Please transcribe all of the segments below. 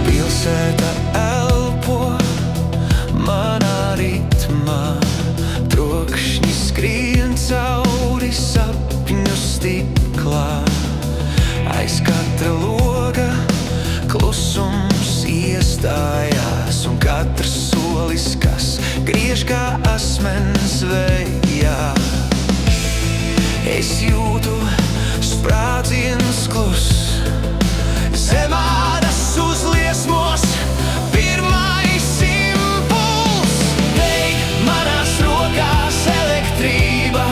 Pilsēta elpo manā ritmā, trokšņi skrien cauri sapņu stiklā. Aiz katra loga klusums iestājās, un katrs solis, kas griež kā asmens vējā. Es jūtu sprādziens klus, zemādas uzliesmos, pirmais impuls. Deg manās rokās elektrība,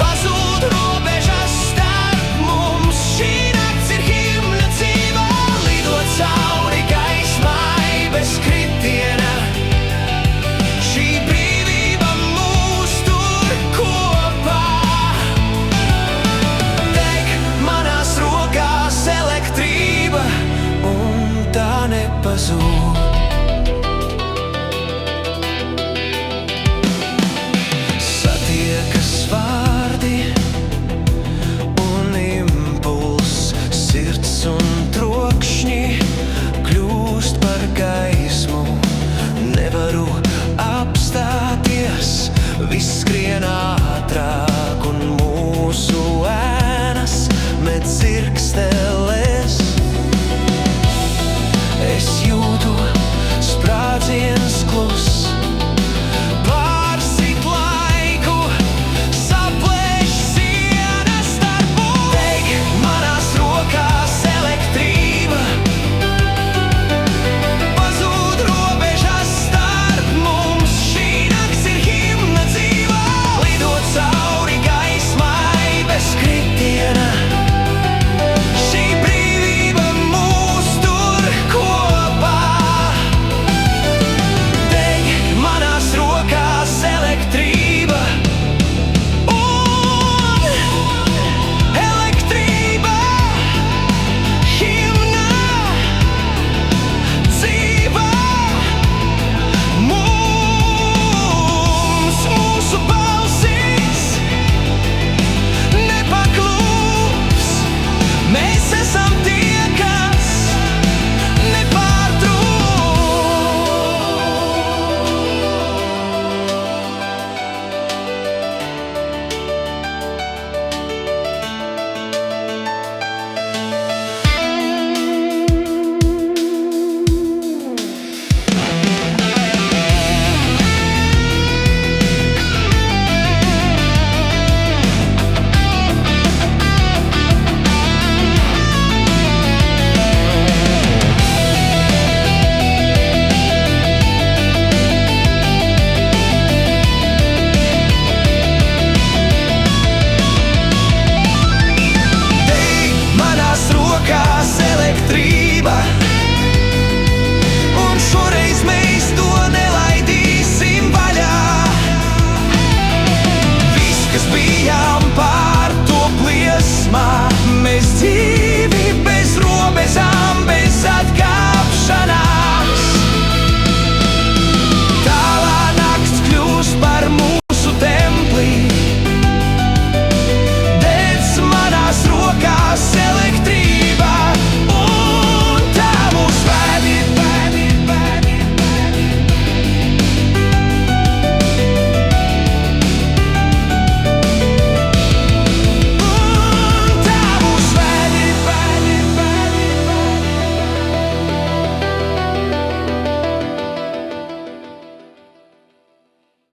pazūd robežas starp mums. Šī nakts ir himna dzīva, lidot cauri gaismai bez kritiena. Šī brīvība mūs tur kopā. Deg manās rokās elektrība, un tā nepazūd.